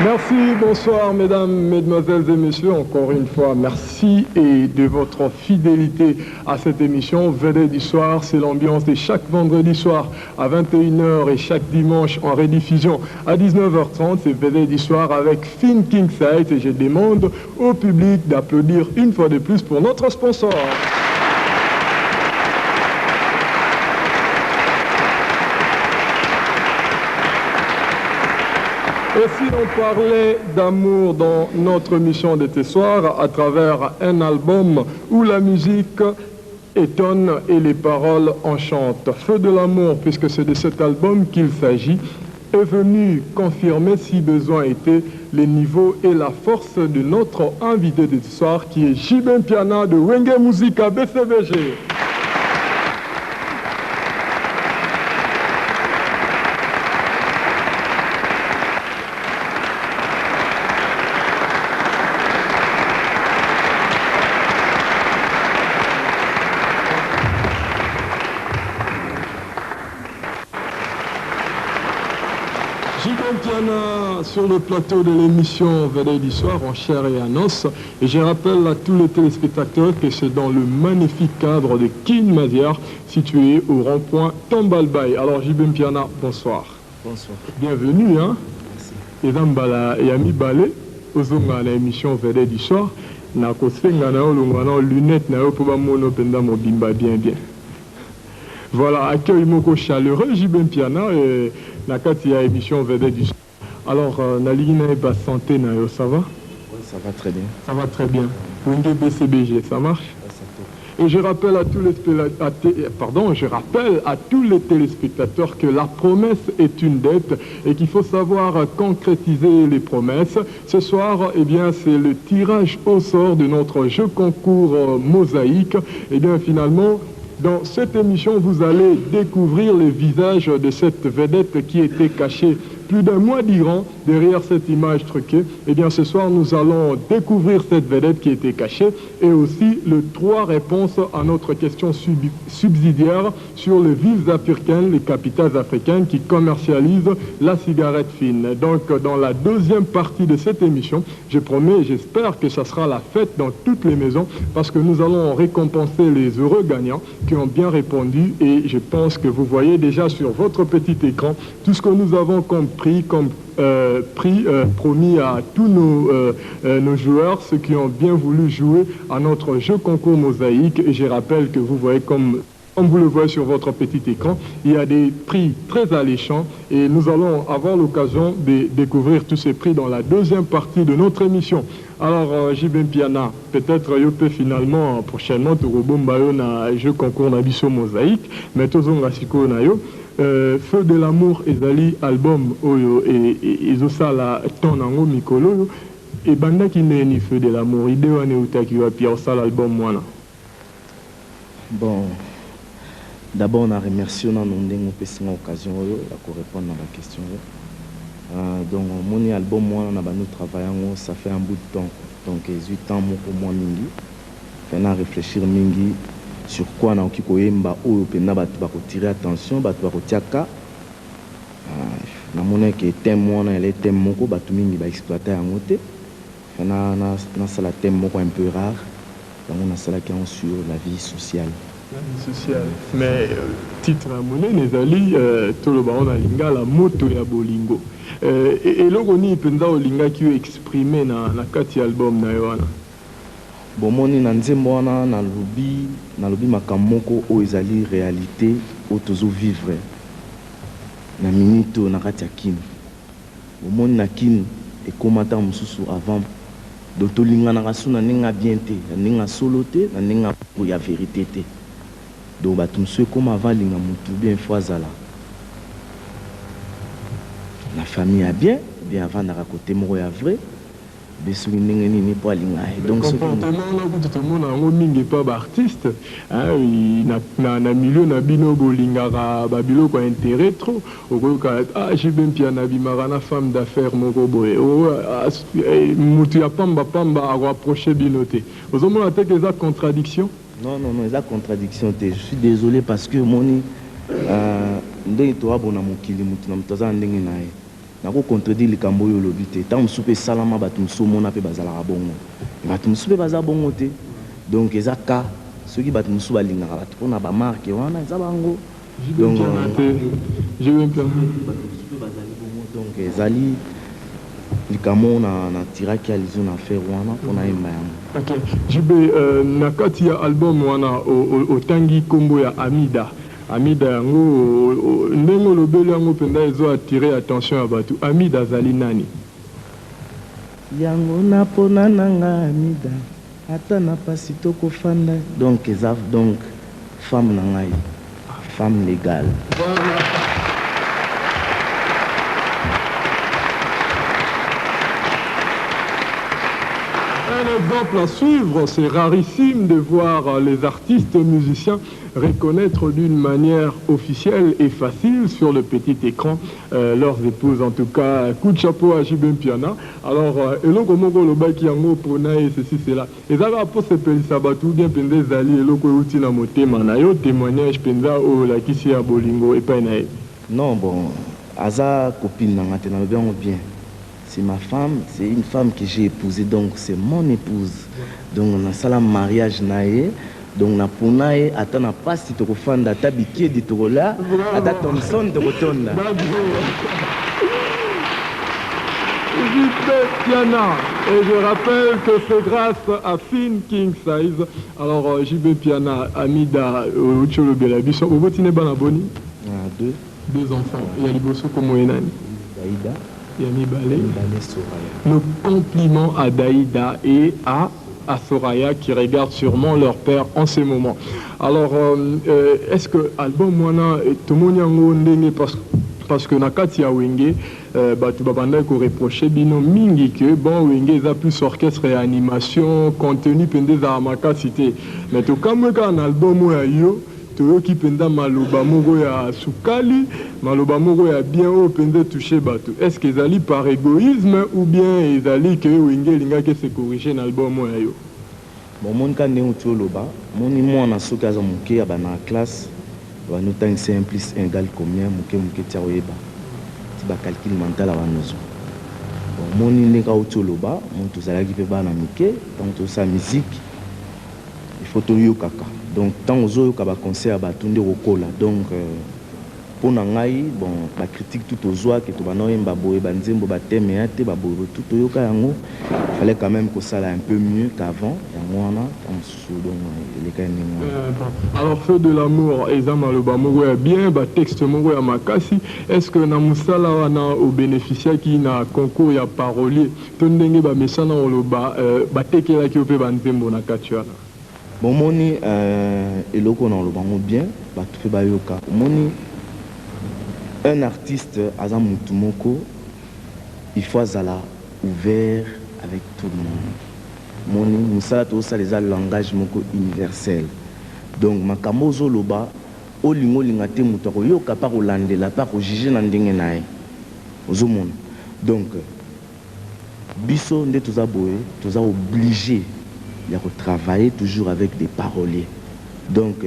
Merci, bonsoir mesdames, mesdemoiselles et messieurs, encore une fois merci et de votre fidélité à cette émission. Vedette du soir, c'est l'ambiance de chaque vendredi soir à 21h et chaque dimanche en rediffusion à 19h30. C'est Vedette du soir avec Finn Kingside et je demande au public d'applaudir une fois de plus pour notre sponsor. Et si on parlait d'amour dans notre mission d'été soir à travers un album où la musique étonne et les paroles enchantent. Feu de l'amour, puisque c'est de cet album qu'il s'agit, est venu confirmer si besoin était les niveaux et la force de notre invité d'été soir qui est Jibin Piana de Wenge Musica BCBG. Sur le plateau de l'émission Vedette du soir en chair et en os. Et je rappelle à tous les téléspectateurs que c'est dans le magnifique cadre de Kin Madiar, situé au rond-point Tambalbaye. Alors Jibin Piana, bonsoir. Bonsoir. Bienvenue. Hein? Merci. Et dans et Ami Balé, aux l'émission Vedette du soir, na kosenga na olongwana lunettes na pour mono penda mobimba bien. Voilà, accueil moko chaleureux Jibin Piana et na kati ya émission Vedette du soir. Alors, Naligina santé, ça va? Oui, ça va très bien. Ça va très bien. Wenge BCBG, ça marche? Et je rappelle à tous les téléspectateurs que la promesse est une dette et qu'il faut savoir concrétiser les promesses. Ce soir, eh bien, c'est le tirage au sort de notre jeu concours Mosaïque. Eh bien, finalement, dans cette émission, vous allez découvrir les visages de cette vedette qui était cachée plus d'un mois d'Iran derrière cette image truquée. Eh bien, ce soir, nous allons découvrir cette vedette qui était cachée et aussi les 3 réponses à notre question subsidiaire sur les villes africaines, les capitales africaines qui commercialisent la cigarette fine. Donc, dans la deuxième partie de cette émission, je promets et j'espère que ça sera la fête dans toutes les maisons parce que nous allons récompenser les heureux gagnants qui ont bien répondu et je pense que vous voyez déjà sur votre petit écran tout ce que nous avons compris comme promis à tous nos joueurs, ceux qui ont bien voulu jouer à notre jeu concours Mosaïque. Et je rappelle que vous voyez comme vous le voyez sur votre petit écran, il y a des prix très alléchants et nous allons avoir l'occasion de découvrir tous ces prix dans la deuxième partie de notre émission. Alors, Jibin Piana, peut-être Yopé finalement, prochainement, tu rebombayo na jeu concours Nabiso Mosaïque, mais tozonga siko na yo. Feu de l'amour ezali album oyo ezosala ton nango mikolo et banda qui neni Feu de l'amour ide wane utaki wapi osala album wana. Bon, d'abord on a remercié on a ndenge opesi occasion oyo ya ko répondre à la question. Donc mon album moi on a nous travaillons ça fait un bout de temps donc 18 ans pour moi mingi. On a réfléchir mingi sur quoi na okiko yemba oyo pena batu ba ko tirer attention batu ba ko tiaka na mona ke thème wana elle est thème moko batu mingi ba exploiter yango te na sala thème moko un peu rare donc on a sala qui est sur la vie sociale. La vie sociale. Mais titre à monnaie nezali tout le baron na linga la moto ya bolingo et logoni penda olinga qui exprimer na kati album na yoana. Bon moni na nzembo wana na lobi makamoko o ezali réalité o tozo vivre na minute na kati ya kini. Bon moni na kini e komata mususu avant do tolinga na kasuna ninga bien te ninga solo te na ninga pour ya vérité te. Do ba tumso comme avant linga mutu bien foazala. La famille a bien avant na côté moko ya vrai. Donc le comportement là mingi pas artiste na milieu na bino bolingaka babilo ko intérêt trop ah Jibin Piana bimara femme d'affaires moko boye mutu ya pamba a approcher binoté aux hommes la tête des contradictions. Non les contradictions je suis désolé parce que moni ndenge to abona mokili mutu na mutaza ndenge nae nako contredire likambo yo lobi te tant soupe salama bato musu mona pe bazala bongo bato musu pe bazala bongo te donc eza ka ceux qui bato musu balingaka bato pona ba marque wana eza bango donc je vais bien donc ezali likambo na tiraki ya lizo na faire wana pona yemba yango. OK jibe na kati ya album wana otangi kombo ya Amida yango ndenge olobeli yango mpenza ezo attirer attention ya bato. Amida azali nani? Yango napona nanga Amida ata na pasi tokofanda donc eza donc femme na ngai femme légale. Voilà. Un exemple à suivre, c'est rarissime de voir les artistes musiciens reconnaître d'une manière officielle et facile sur le petit écran leurs épouses. En tout cas, coup de chapeau à Jibem Piana. Alors, eloko moko lobaki yango pona et ceci cela. Ezaka po se pelisa batu bien pende zali eloko uti na motema na yo témoignage penza o la kisi ya bolingo epai na ye. Non bon, aza copine na ngate na bien. C'est ma femme, c'est une femme que j'ai épousée, donc c'est mon épouse. Donc on a ça la mariage naé, donc on a ponaé, attends n'a pas si tu refais ta biquet de tout là, attends Thompson de retourne là. Piana, et je rappelle que c'est grâce à Finn King Size. Alors JB Piana, Amida, Ucholo Belabiso, au botine Banaboni. Deux enfants. Il y a Liboso comme Moenani. Daïda. Le compliment à Daïda et à Soraya qui regardent sûrement leur père en ce moment. Alors, est-ce que l'album Mwana tout le monde parce que Nakati a Wenge, tu vas reprocher bino mingi que bon Wenge a plus orchestre et animation, contenu pendez à Amaka cité. Mais tout comme un album yo toyoki penda maloba moko ya sukali maloba moko ya bien o penda toucher bato. Est-ce que ezali par égoïsme ou bien ezali que Wenge linga ke se corriger na album ya yo? Bon mon ka ndenge toloba moni mwana soki aza moke ya bana classe ba notang 5 plus 1 égale combien moke tia oyeba ti ba calcul mental a banozo. Bon moni ndenge toloba mon tozalaki pe bana moke tant to sa musique il faut to yo kaka. Donc tant aux autres qui concert à Batunde Rokola. Donc pour nangai bon la critique tout aux autres que tu vas noyer baboé banzembo batem et ate baboé tout au yoka yango fallait quand même que ça aille un peu mieux qu'avant yango wana en sous donc les cas alors feu de l'amour ezama le bamogo ya bien ba texte mogo ya makasi est-ce que na musala wana au bénéficiaire qui na concours ya parolier to ndenge ba mesana oloba batekela ki ope banzembo na katiana. Bon moni eloko na lobango bien bato pe bayoka moni un artiste aza mutu moko il faut azala ouvert avec tout le monde moni musala to ça les langage moko universel donc makambo zoloba olingo linga te mutu akoyoka pa kolandela pa kojuge na ndenge na ye ozomona donc biso nde toza boye toza obligé il y a travailler toujours avec des paroliers. Donc,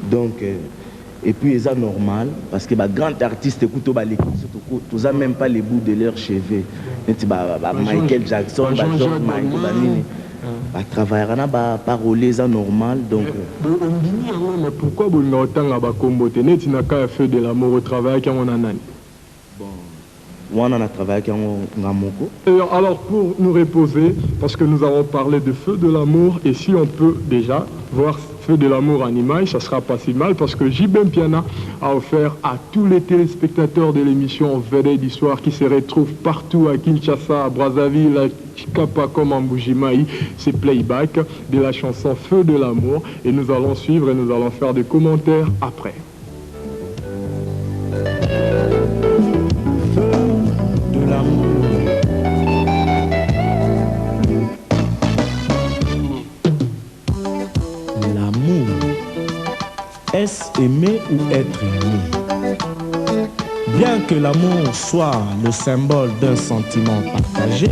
donc et puis c'est normal parce que les grands artistes écoutent tous n'ont même pas les bouts de leurs cheveux. Michael Jackson, George Michael, travailler à parolier c'est normal donc. Mais pourquoi vous n'avez pas combattu net n'a fait de l'amour au travail quand on a nani? Alors pour nous reposer, parce que nous avons parlé de feu de l'amour, et si on peut déjà voir feu de l'amour en image, ça sera pas si mal, parce que Jibem Piana a offert à tous les téléspectateurs de l'émission Vedette d'Histoire qui se retrouvent partout à Kinshasa, à Brazzaville, à Chikapa comme en Mbujimaï, c'est playback de la chanson Feu de l'amour, et nous allons suivre et nous allons faire des commentaires après. Est-ce aimer ou être aimé? Bien que l'amour soit le symbole d'un sentiment partagé,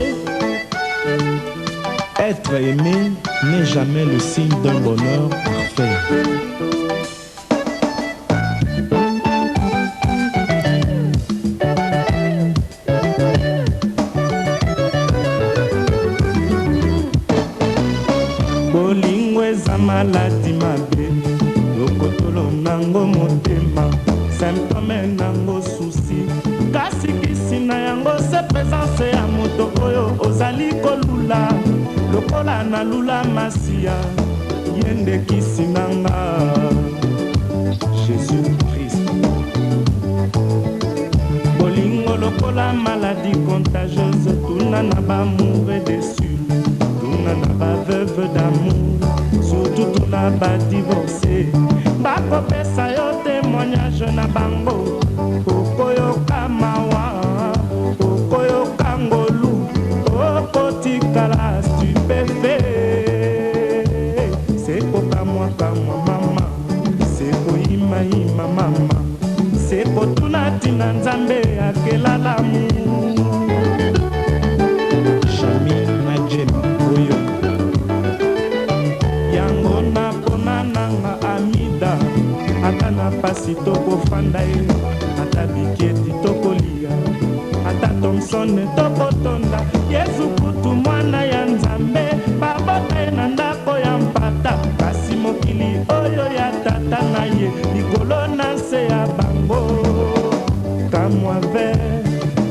être aimé n'est jamais le signe d'un bonheur parfait. maladi mabe lokotolo nango motema symptome nango susi kasi kisi na yango se présence ya moto oyo ozali kolula lokola na lula masia yende kisi nanga Jésus Christ bolingo lokola maladie contagieuse tuna na bamoureux déçu tuna na baveuve d'amour surtout tuna badivorcé bakopesa yo témoignage na bango okoyoka mawa okoyoka ngolu okotikala stupéfait sekokamwakamwa mama sekoyimayima mama sekotuna tina nzambe akelalamu Shami na Jemi oyo yango napona nanga amida ata na pasi tokofanda ye ata biketi tokolia ata Thomson tokotonda Yesu kutu mwana ya nzambe babota ye na ndako ya mpata kasi mokili oyo ya tata na ye likolo na nse ya bango kamwa ver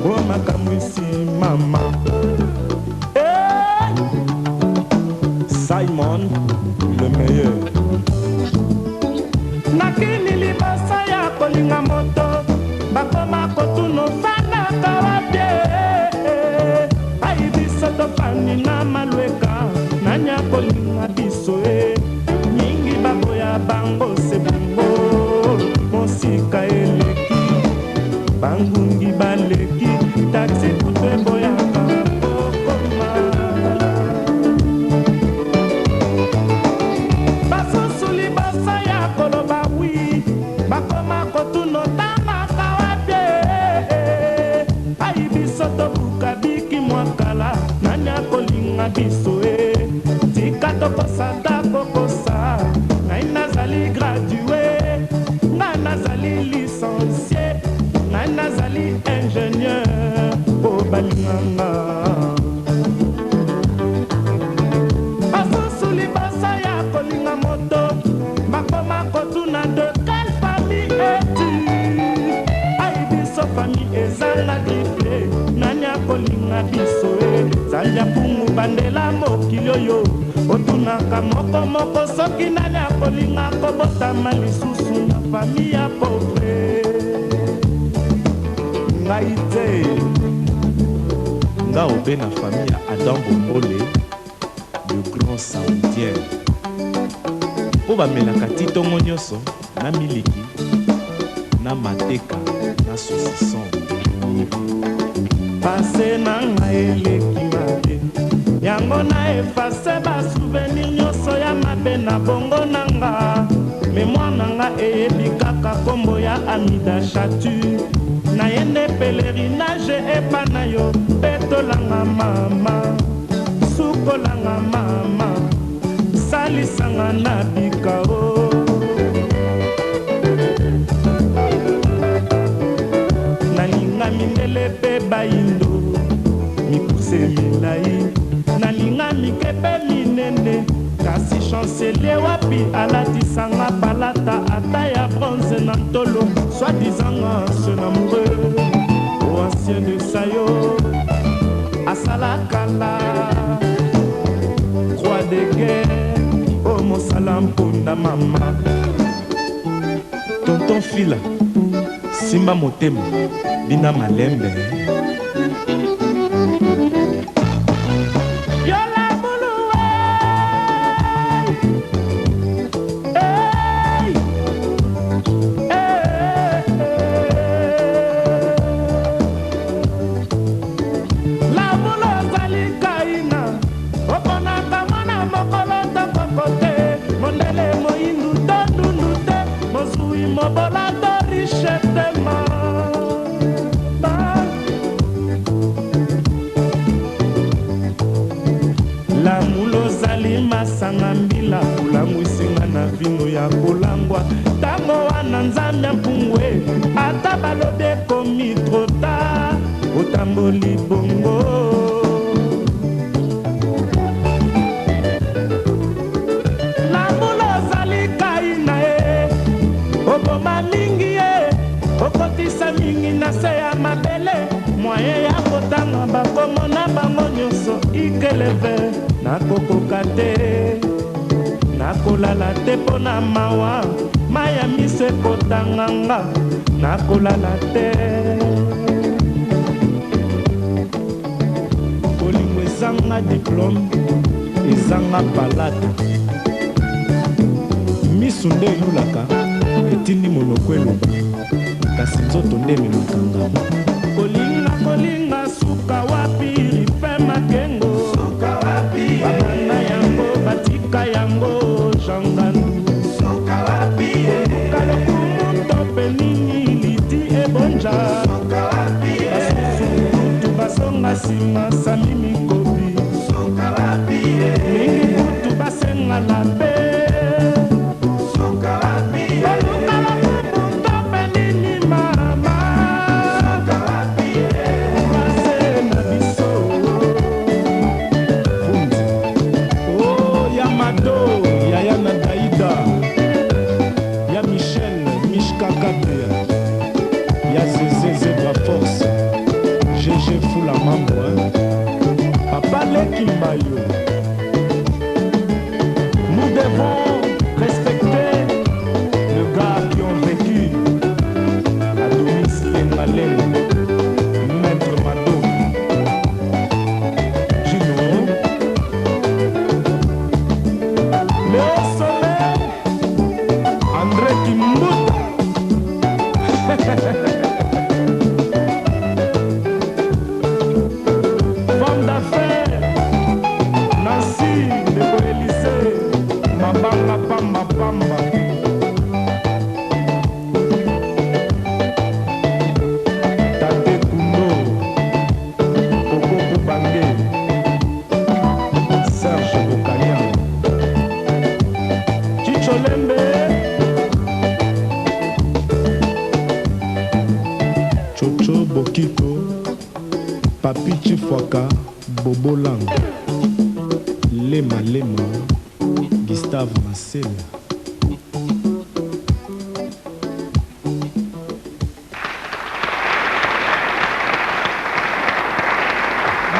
o makamwisi mama Simon le meilleur nakini libasa ya kolinga moto bakoma kotuno fana kawabie ayibiso tofani na malweka nanya kolinga biso mingi baboya bango sebungo mosika eleki bangungi baleki taxi kutu eboyaka okoma basusuli basa ya koloba wi bakoma kotuno tanga kawabie ayibiso tobuka biki mwakala nanya kolinga biso tika tokosata kokosa ngai nazali gradué ngai nazali licencié ngai nazali ingénieur po balinganga basusuli basa ya kolinga moto bakoma kotuna de quelle famille es-tu ayibiso famille ezanga grifle nani akolinga biso zali apungu bandela mokili oyo otunaka moko moko soki nani akolinga kobotama lisusu na famille ya pauvre ngai te nga obe na famille ya Adam Bombole le grand saoudien po bamelaka ti ntongo nyonso na miliki na mateka na saucisson pase na ngai eleki mabe yango na efase basouvenir nyonso ya mabe na bongo na nga mémoire na nga eyebi kaka kombo ya Amida Chatu nayende pèlerinage epa na yo petolanga mama sukolanga mama salisanga na bikao nalinga mindele pe bayindo mikuse milai nalinga mikepe minene kasi chancelier wapi alatisanga palata ata ya bronze na ntolo soi-disant ancien amoureux o ancien de sayo asalakala croix de guerre o mosala mpunda mama tonton fila simba motema bina malembe masanga mbila kulangwisinga na vino ya kolangwa tango wana nzambe mpungwe ata balobi ekomi trota otamboli bongo lambula na se ya mabele moye ya kotanga bakomona bango nyonso ikeleve nakokoka te nakolala te mpo na mawa maya mise kotanganga nakolala te bolingo ezanga diplome ezanga palata misu nde eyulaka etindi monoko eloba kasi nzoto nde ememaka ngamo kolinga suka wapi rife makengo bamana yango batika yango jangandu kalokumu tope nini liti ebonja basusu kutu basonga nsima sami mikobi mingi kutu basengala pe nous devons respecter le gars qui ont vécu à Domis Lengaleng, Maître Mado, Gino, Léo Soleil, André Kimbuta. Femme d'affaires, Nancy, Debo Élysée, Mabanga Pamba Pamba. Tate Kundo, Koko Kubange, Serge Bokanian, Chicho Lembe, Chocho Bokito, Papi Chifwaka, Bobo Lang, Lema Lema, Gustave Marcel.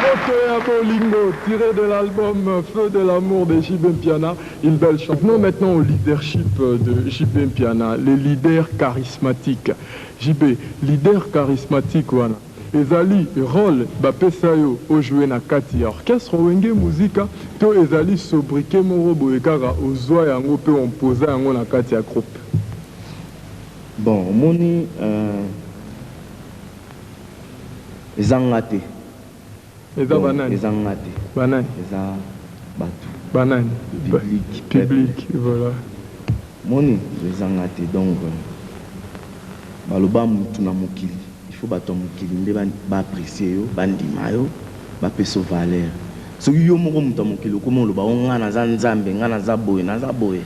Motoya Bolingo, tiré de l'album Feu de l'amour de JB Mpiana, une belle chanson. Venons maintenant au leadership de JB Mpiana, les leaders charismatiques. JB, leader charismatique, wana. Ezali rôle bapesa yo ojouer na kati ya orchestre wenge muzika to ezali sobriquet moko boye kaka ozwa yango pe on posa yango na kati ya groupe. Bon, moni ezanga te. Eza banani? Ezanga te. Banani? Eza batu. Banani? Public, voilà. Moni ezanga te donc baloba mutu na mokili. Il faut bato mokili nde ba apprécier yo, bandima yo, ba peso valeur. So yo moko mutu mokili ko moloba nga na za nzambe, nga na za boye, na za boye.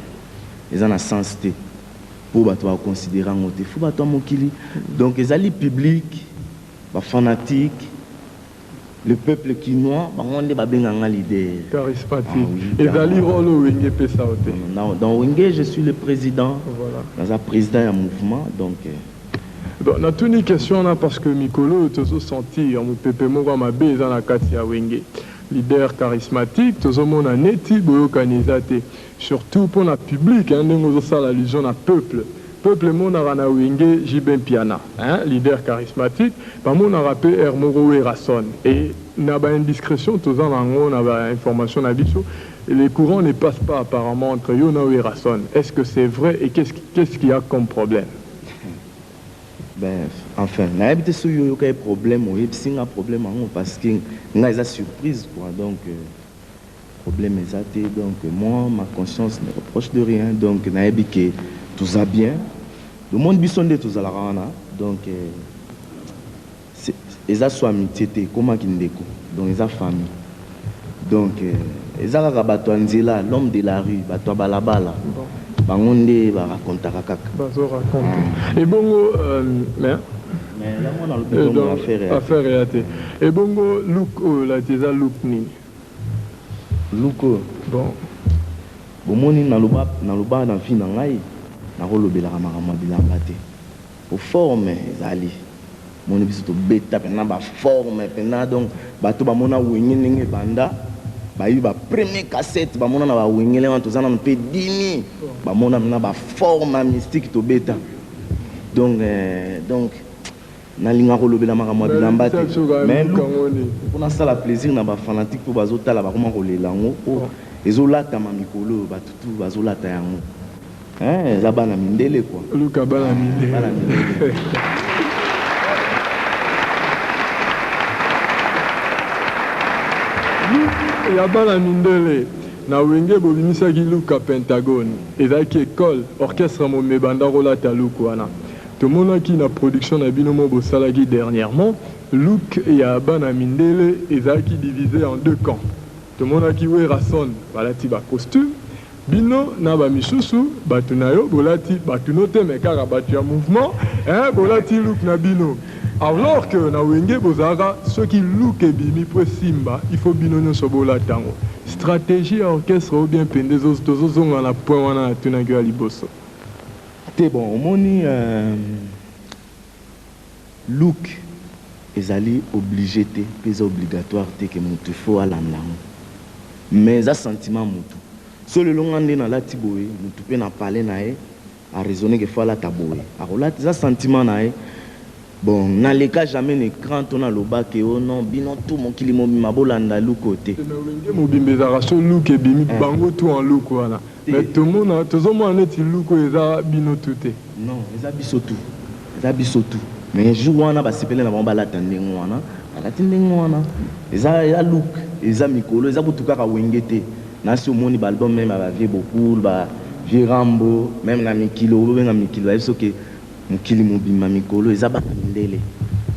Eza na sens te. Pour bato ba considérer ngote, il faut bato mokili. Donc ezali public, ba fanatique, le peuple quinois, bango nde ba benganga leader. Charismatique. Ezali rôle wenge pesa ote. Dans Wenge, je suis le président. Voilà. Dans un président un mouvement donc bon, na tuni question là parce que Mikolo tozo sentir mon pepe moko mabe eza na kati ya wenge leader charismatique tozo mona neti boyo kanizate surtout pour la public hein ndengo ça l'allusion na peuple mona na wenge JB Mpiana hein leader charismatique ba mona rappel Hermoro Erason et na ba indiscrétion tozo nango na ba information na biso les courants ne passent pas apparemment entre yo na Erason. Est-ce que c'est vrai et qu'est-ce qu'il y a comme problème? Ben, enfin, il y a un problème, il y a un problème parce que il y a une surprise, quoi. Donc, problème est donc moi, ma conscience ne reproche de rien, donc il y a que tout va bien. Le monde bisonde tout ça donc ils ont soit amitié, comment qu'ils déco, donc ils ont famille, donc ils ont rabattu Anzela, l'homme de la rue, bateau balabala. Bangonde va raconter kaka. Bazo raconte. Et bongo mais là on a le affaire réalité. Et bongo look la teza look ni. Look bon. Bomoni na loba na fi na ngai na rolobela makamwa bilanga te. Au forme ezali. moni biso to beta pena ba forme pena donc bato ba mona wengi ndenge banda ba yu ba premier cassette ba mona na ba wengele wan to zana mpe dini ba mona na ba forme mystique to beta donc na linga ko lobela makamwa bilamba te mais pour ça la plaisir na ba fanatique pour bazotala ba koma ko lelango ezolata ma mikolo batutu bazolata yango eza bana mindele quoi luka bana mindele ya bana mindele na wenge bobimisaki luka Pentagone ezalaki école orchestre momebanda kolata luku wana tomonaki na production na bino mo bosalaki dernièrement look ya bana mindele ezalaki divisé en deux camps tomonaki werason balati ba costume bino na ba misusu batu na yo bolati batu no te mekaka batu ya mouvement bolati look na bino alors que na wenge bozaka ceux qui look ebimi po simba il faut bino nyonso bolatango stratégie ya orchestre ou bien pendezo tozozonga na point wana na tunaki ya liboso te bon omoni look ezali obligé te pesa obligatoire te ke mutu faut alandango mais za sentiment mutu so le longa nde na lati boye mutu pe na parler na ye a raisonner que faut alata boye akolati za sentiment na ye bon na leka jamais l'écran tona loba ke oh non bino tout mon kilimo mabolanda look côté na wenge mobimbe za so look ebimi bango tout en look wana mais tout le monde tozomona neti look eza bino tout te non eza biso tout mais jour wana basepele na bango balata ndenge wana balati ndenge wana eza look eza mikolo eza butu kaka wenge te nasi omoni balbum même bavie beaucoup ba vie rambo même na mikilo obenga mikilo bayebiso ke mokili mobima mikolo eza bana mindele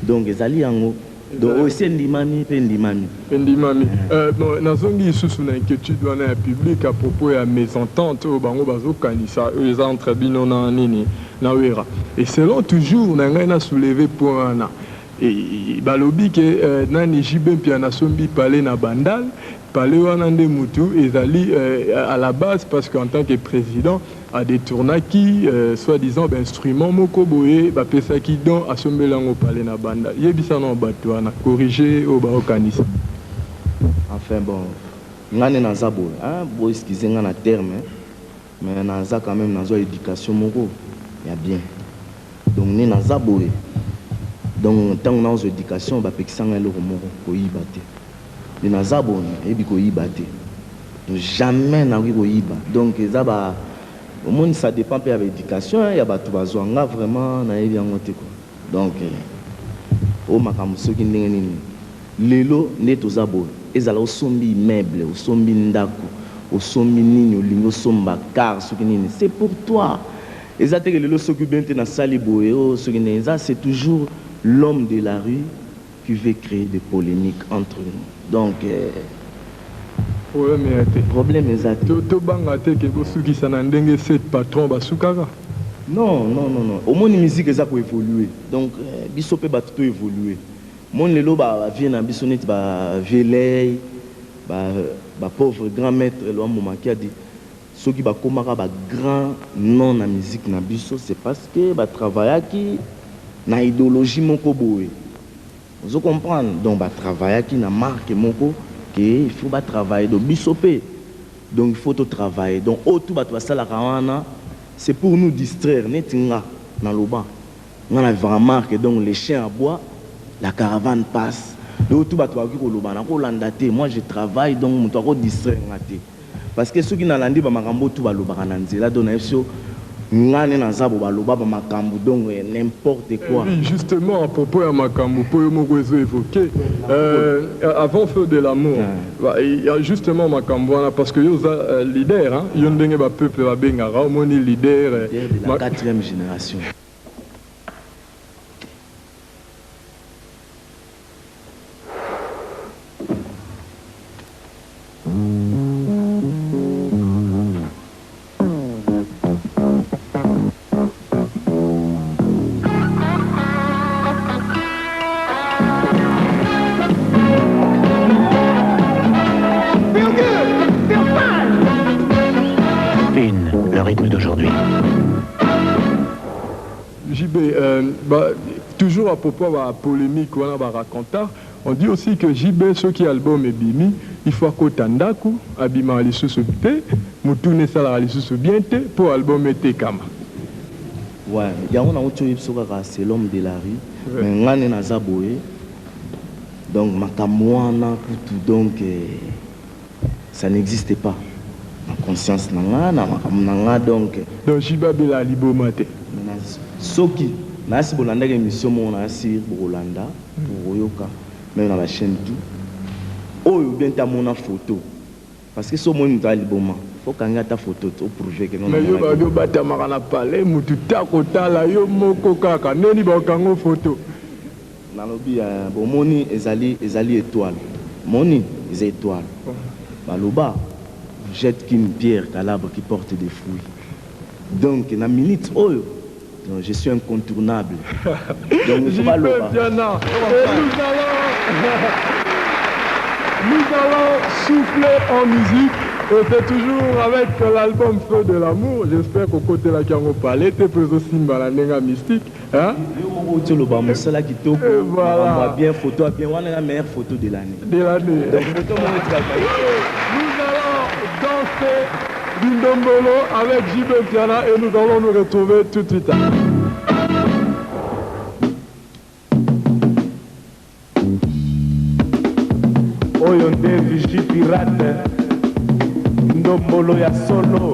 donc ezali yango donc osi endimami mpe endimami bon nazongi lisusu na inquiétude wana ya public à propos ya mésentente oyo bango bazokanisa oyo eza entre bino na nini na wera et selon toujours na ngai na soulever point wana balobi ke nani jibe mpia nasombi pale na bandal pale wana nde mutu ezali à la base parce qu'en tant que président a détournaki soi-disant instrument moko boye bapesaki don asombelango pale na bandal yebisa na bato wana corriger o baokanisa enfin bon ngane naza boye bo excuse nga na terme mais naza quand même nazo éducation moko ya bien donc ne naza boye donc tant nazo éducation bapekisanga eloko moko koyiba te ne naza boye ebi koyiba te donc jamais na koyiba donc eza ba au monde ça dépend de l'éducation il y a bato bazwanga vraiment na yebi yango te quoi donc o makambo soki ndenge nini lelo nde toza boye ezala osombi immeuble osombi ndako osombi nini olingi osomba car soki nini c'est pour toi eza te ke lelo soki bien te na sali boye o soki nini eza c'est toujours l'homme de la rue qui veut créer des polémiques entre nous donc problème exact to banga te ke bosukisa na ndenge set patron basukaka non au moins musique eza ko évoluer donc biso pe bato to évoluer mon lelo ba vie na biso net ba vieux ba pauvre grand maître lo momaki a dit soki ba komaka ba grand nom na musique na biso c'est parce que ba travaillaki na idéologie moko boye vous comprenez donc ba travaillaki na marque moko il faut pas travailler donc bisopé donc il faut tout travailler donc tout ba ça la kawana c'est pour nous distraire netinga na loba on a vraiment que donc les chiens à bois la caravane passe donc tout ba to ko loba na ko landate moi je travaille donc mon to ko distraire ngate parce que ceux qui na landi ba makambo tout ba loba na nzela donc na fso ngane na zabo ba loba ba makambo donc n'importe quoi. Oui, justement à propos de makambo pour moko évoqué avant feu de l'amour il y a justement makambo parce que yoza leader hein yondenge ba peuple ba bengara moni leader de la 4e génération. toujours à propos de la polémique, on a raconté. On dit aussi que JB, ce qui est album est bimi, il faut que Tandaku, Abima Alissus Bité, Moutoune Salah Alissus Biente, pour album et Kama. Ouais, il y a un autre c'est l'homme de la rue, mais on a Zaboé. Donc, Makamouana, donc, ça n'existait pas. Ma conscience n'a donc. Donc, JB Bela Libo Mate. Soki, na si bolanda émission mon asi Rolanda pour Oyoka. Même dans la chaîne tout. Oh, bien ta mon photo. Parce que so moi nous ta liboma. Faut qu'on ait ta photo pour prouver que non. Mais yo bata marana parler, mutu ta kota la yo moko kaka neni ba kango photo. Na lobi bon moni ezali étoile. Moni les étoiles. Baloba jette qu'une pierre à l'arbre qui porte des fruits. Donc na minute oyo. Non, je suis incontournable. Donc, Nous allons souffler en musique. Et c'est toujours avec l'album Feu de l'amour. J'espère qu'au côté de la Kiango Palais, tu peux aussi me mystique. Hein? Voilà. Bien photo, bien la meilleure photo de l'année. Nous allons danser Bindombolo avec JB Piana et nous allons nous retrouver tout de suite. Oyo nde Vigie Pirate Ndombolo ya solo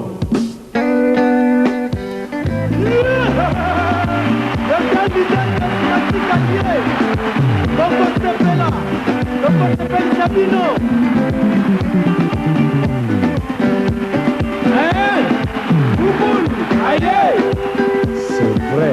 c'est vrai.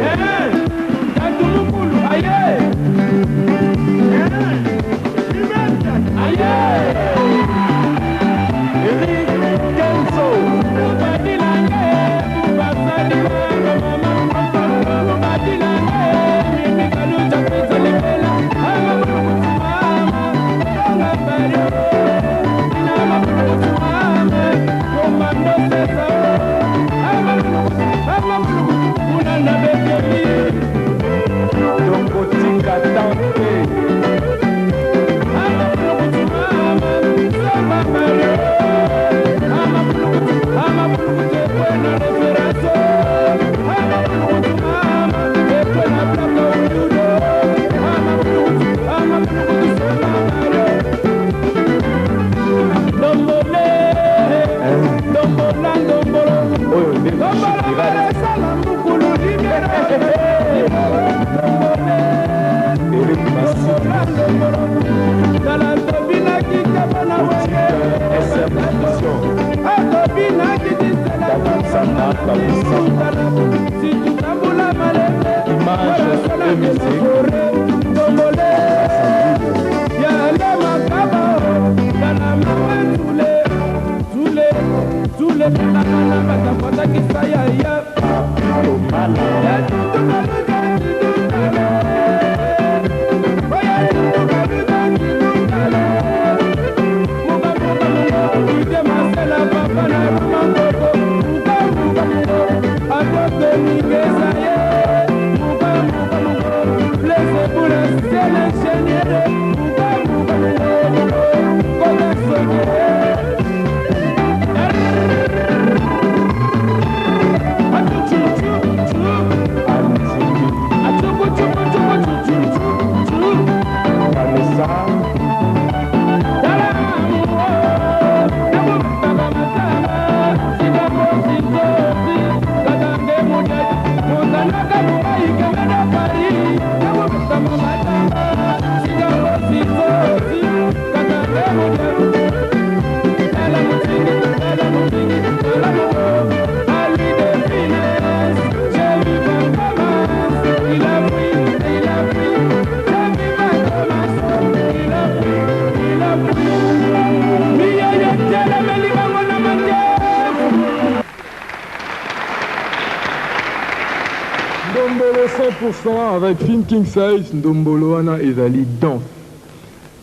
Avec Thinking Size, Ndombolo Wana Ezali Danse.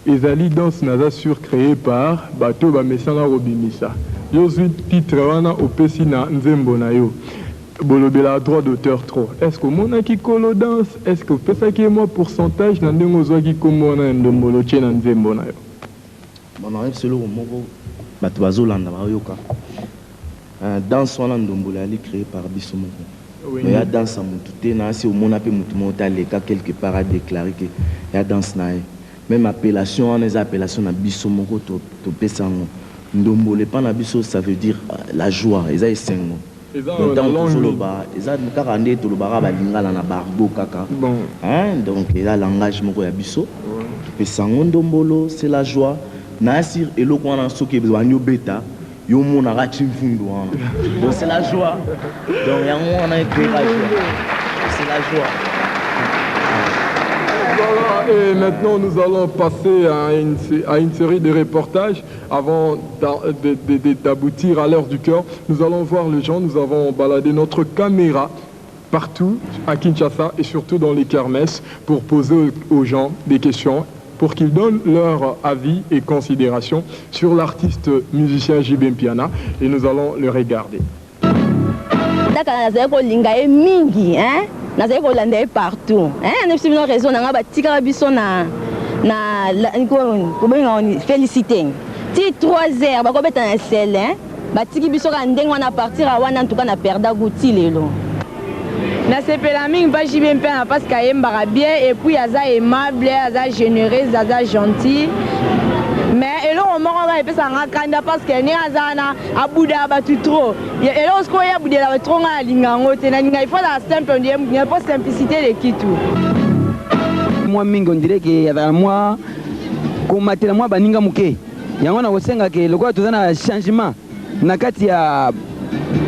Ezali Danse naza surcréé par Bato Bamesanga Robimisa. Yo zui titre wana opesi na nzembo na yo. bolobela droit d'auteur trop. Est-ce que mon qui colo danse? Est-ce que fait ça qui est moi pourcentage dans des mots qui comme on a ndombolo tchena nzembo na yo? Bon, arrive c'est le moko batuazo landa bayoka. Danse wana ndombolo ali créé par biso moko. Mais ya danse mutu te na si au mona pe mutu mota leka quelque part a déclaré que ya danse na même appellation on les appellations na biso moko to pesango. Ndombolo pas na biso ça veut dire la joie, eza esengo. Donc dans le bas, ils ont carrément tout le bar à lingala na barbo kaka. Donc il a langage moko ya biso. Et sangondombolo c'est la joie. Nasir et le quoi na soki besoin yo beta yo mona rati mfundo. Donc c'est la joie. Donc il y a on a écrit la joie. C'est la joie. Voilà, et maintenant nous allons passer à une série de reportages avant d'aboutir à l'heure du cœur. Nous allons voir les gens, nous avons baladé notre caméra partout à Kinshasa et surtout dans les kermesses pour poser aux gens des questions pour qu'ils donnent leur avis et considérations sur l'artiste musicien JB Mpiana et nous allons le regarder. Nazali kolanda partout ne suis pas raison na batika biso na féliciter ti 3 heures bakobeta na sel batiki biso ka ndenge wana partir wana en tout cas na perda guti lelo na sepela mingi ba JB Mpiana parce qu'ayembaka bien et puis aza aimable aza généreuse aza gentil. Mais et là on m'a fait ça en Kanda parce que ni azana abuda batu trop et là on se croit abuda la trop na lingango te na il faut la simple il n'y a pas simplicité de kitu moi mingi on dirait que avec moi komatela moi baninga muke yango na kosenga ke lokwa tozana changement na kati ya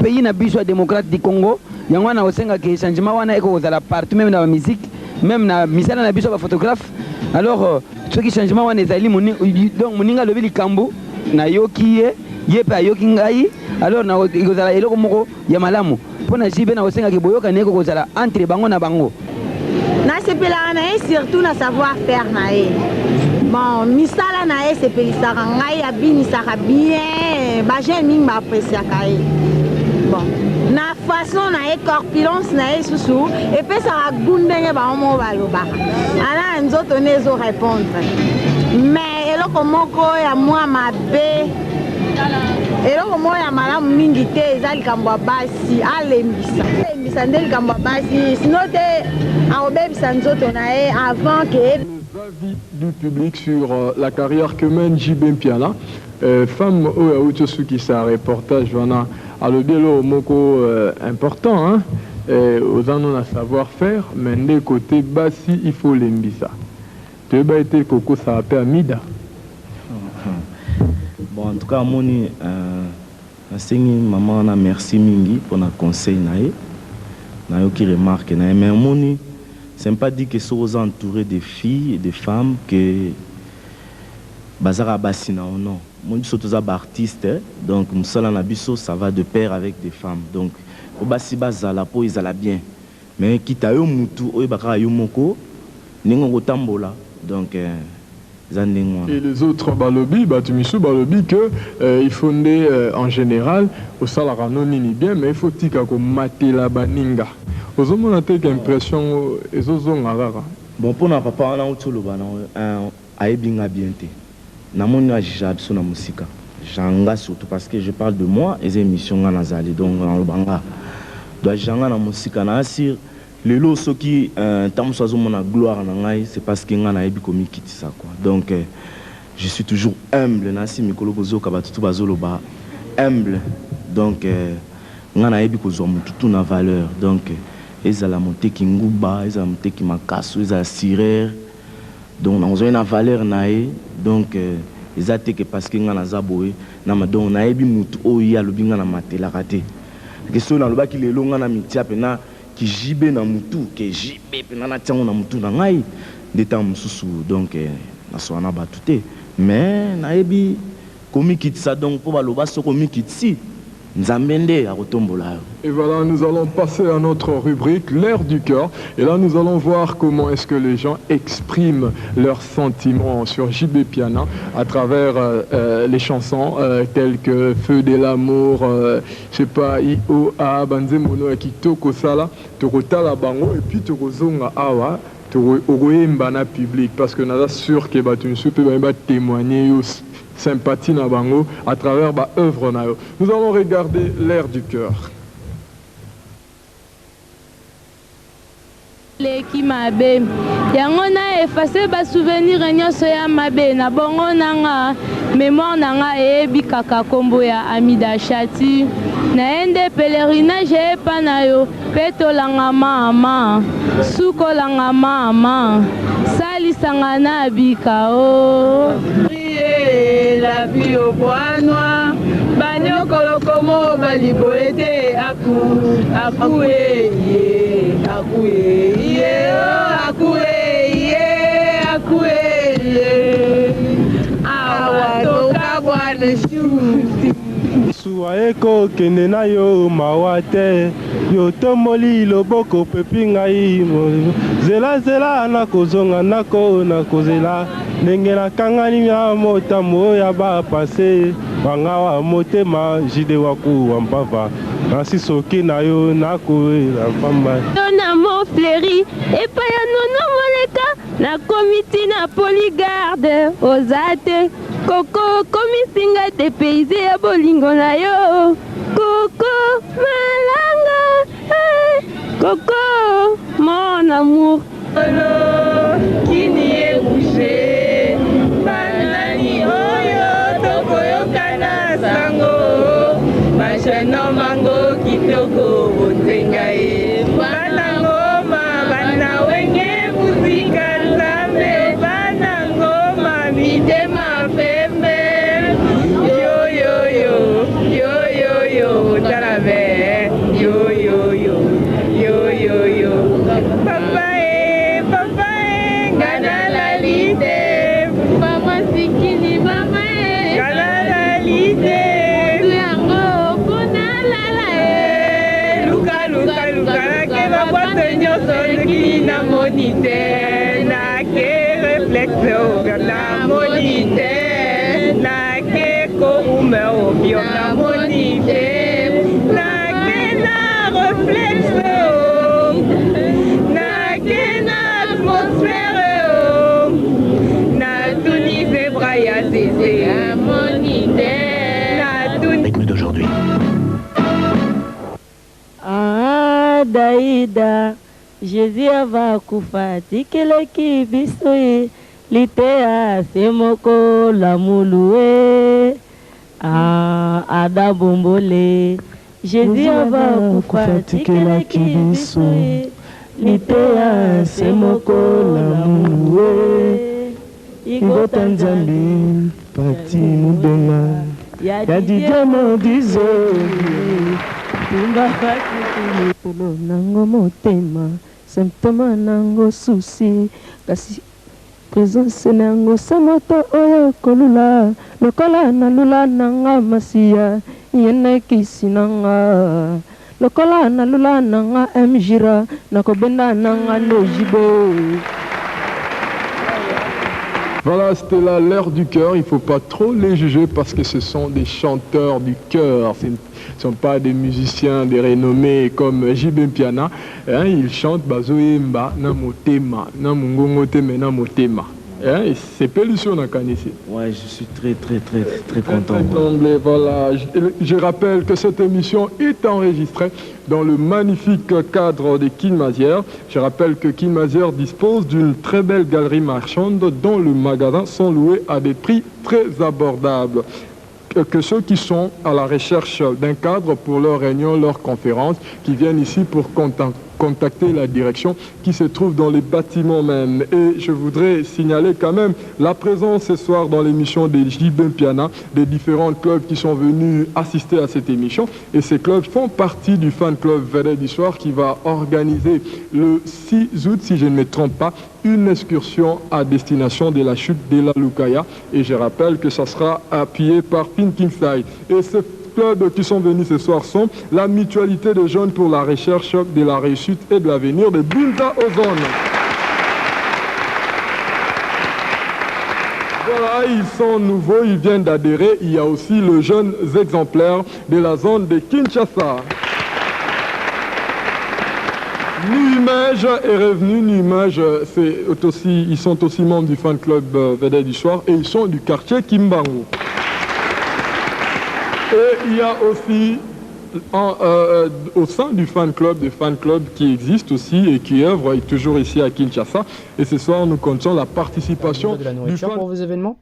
pays na biso démocrate du Congo yango na kosenga ke changement wana eko kozala partout même dans la musique même na misala na biso ba photographe alors ce qui changement wana ezali donc moninga lobi likambo na yoki ye pa yoki ngai alors na kozala eloko moko ya malamu pona JB na kosenga ke boyoka neko kozala entre bango na bango na sepela na surtout na savoir faire na bon misala na sepelisaka ngai abinisaka bien ba jeune mingi ba appréciaka bon na façon na corpulence na susu et puis ça gundenge ba mo balobaka ala nzoto nezo répondre mais eloko moko ya moi mabe eloko moko ya malamu mingi te ezali likambo ya basi alembisa nde likambo ya basi sino te aobebisa nzoto na ye avant que avis du public sur la carrière que mène JB Mpiana. Femme qui c'est un reportage voilà à le bielo moko important hein aux anons à savoir-faire mais des côtés bassi il faut l'embissa. Tu as été coco ça appelle Amida. Bon en tout cas moni enseigné maman na merci mingi pour na conseil na yo qui remarque na mais moni c'est pas dit que sont entourés de filles et de femmes que bazara basina ou non. Moi je suis artiste donc musala na biso ça va de pair avec des femmes donc au basi bazala po izala bien mais kita yo mutu oyo bakara yo moko ningo kotambola donc et les autres balobi batumisu balobi que il faut en général au salara non ni bien mais il faut tika ko matela baninga ozomona te impression ezozonga rara bon pour na papa na utulu bana aebinga bien te na moni ajija biso na musika janga surtout parce que je parle de moi et émissions na nazali donc en banga doit janga na musika na asir lelo soki tamso azomona gloire na ngai c'est parce que nga na ebi komi kitisa quoi donc je suis toujours humble na si mikolo bozoka batutu bazoloba humble donc nga na ebi kozwa mututu na valeur donc ezala moteki nguba ezala moteki makasu ezala sirère donc on a une valeur nae donc ezate que parce que nga na zaboé na donc na ebi mutu oyi alobi nga na matela raté question na loba ki lelo nga na mitia pena ki JB na mutu ke JB pena na tiango na mutu na ngai ndeta mususu donc na soana batute mais na ebi komi kitisa donc po baloba soko mi kitisi Nzambende à Rotombola. Et voilà, nous allons passer à notre rubrique, l'air du cœur. Et là, nous allons voir comment est-ce que les gens expriment leurs sentiments sur JB Piana à travers les chansons telles que Feu de l'amour, je sais pas, IOA, Banze Mono, Kitoko Sala, Torotala Bango, et puis Torozonga Awa, Toroyembana public, parce que nous sommes sûrs que nous sommes témoigner sympathie na bango à travers ba œuvre na yo. Nous allons regarder l'air du cœur. Leki mabe yango na effacer ba souvenir nyonso ya mabe na bongo nanga mémoire nanga eyebi kaka kombo ya Amida Chati na ende pèlerinage epa na yo peto langa mama suko langa mama salisanga na bika o la vie au bois noir banyo kolokomo baliboete akoué suwaeko kende na yo mawa te yo tomboli loboko pepi ngai zela nakozonga ndako nakozela ndenge nakangani ya motambo ya bapase bangawa motema jide waku wa mpava nasi soki na yo nakoela mpamba na mo fleri epai ya nono moleka na komiti na poligarde ozate koko komisinga te peize ya bolingo na yo koko malanga koko mon amour kini ebushe banani oyo tokoyokana sango basheno mango kitoko bonzenga ye bana ngoma bana wenge muzika nzambe bana ngoma mitema pembe yo yo yo yo yo yo tarabe yo yo yo yo yo yo papa ngana la lide mama sikini mama ngana la lide yango kuna la luka luka luka ke ba boite nyonso ki na monite na ke reflexe na monite na ke ko umeo bio na monite na ke na reflexe na ke na atmosphère na tuni braya zézé à monite na tuni rythme d'aujourd'hui. Daida Jésus ava kufa tikeleki biso litea semoko la mulue ada bombole Jésus ava kufa tikeleki biso litea semoko la mulue igota nzambi pati mubenga ya didiamo dizoli tumba fakiti polo nango motema symptôme nango souci kasi présence nango samoto oyo kolula lokola na lula nanga masia yene kisi nanga lokola na lula nanga mjira nakobenda nanga nojibo. Voilà, c'était là l'air du cœur. Il ne faut pas trop les juger parce que ce sont des chanteurs du cœur. Ce ne sont pas des musiciens, des renommés comme JB Piana. Hein, ils chantent Bazoemba, Namotema, Namungongote, Namotema. Hein, c'est Pélution dans Kanisi. Ouais, je suis très content. Voilà. Je rappelle que cette émission est enregistrée dans le magnifique cadre de Kinmazière. Je rappelle que Kinmazière dispose d'une très belle galerie marchande dont le magasin sont loués à des prix très abordables. Que ceux qui sont à la recherche d'un cadre pour leur réunion, leur conférence, qui viennent ici pour contacter la direction qui se trouve dans les bâtiments même. Et je voudrais signaler quand même la présence ce soir dans l'émission des JB Piana, des différents clubs qui sont venus assister à cette émission. Et ces clubs font partie du fan club Vedette du Soir qui va organiser le 6 août, si je ne me trompe pas, une excursion à destination de la chute de la Lukaya. Et je rappelle que ça sera appuyé par Pink Inside. Et ce clubs qui sont venus ce soir sont la Mutualité de jeunes pour la recherche de la réussite et de l'avenir de Binta Ozone. Voilà, ils sont nouveaux, ils viennent d'adhérer. Il y a aussi le jeune exemplaire de la zone de Kinshasa. Numage est revenu. Numage, ils sont aussi membres du fan club Vedette du Soir et ils sont du quartier Kimbangu. Et il y a aussi au sein du fan club, des fan clubs qui existent aussi et qui œuvrent toujours ici à Kinshasa. Et ce soir, nous comptons la participation de la nourriture pour vos événements.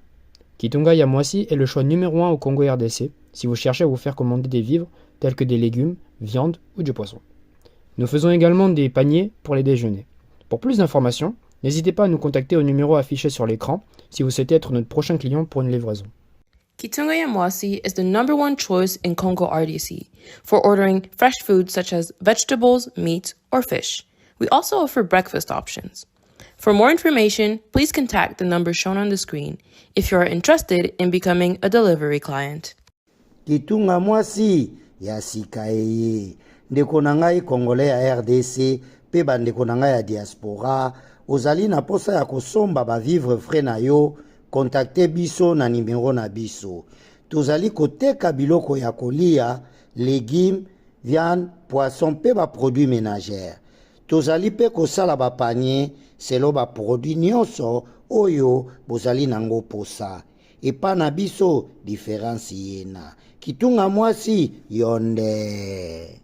Kitunga Yamwasi est le choix numéro 1 au Congo RDC si vous cherchez à vous faire commander des vivres tels que des légumes, viande ou du poisson. Nous faisons également des paniers pour les déjeuners. Pour plus d'informations, n'hésitez pas à nous contacter au numéro affiché sur l'écran si vous souhaitez être notre prochain client pour une livraison. Kitunga Yamwasi is the #1 choice in Congo RDC for ordering fresh foods such as vegetables, meat, or fish. We also offer breakfast options. For more information, please contact the number shown on the screen if you are interested in becoming a delivery client. Kitunga Mwasi ya sikaye. Ndeko na ngai Congolais ya RDC, pe bandeko na ngai ya diaspora, ozali na posa ya kosomba ba vivre frais na yo, contacte biso na numéro na biso. Tozali koteka biloko ya kolia, légumes, viande, poisson pe ba produits ménagères. Tozali pe kosala ba panier, selo ba produits nyonso oyo bozali nango posa. Epa na biso différence yena. Kitunga Mwasi yonde.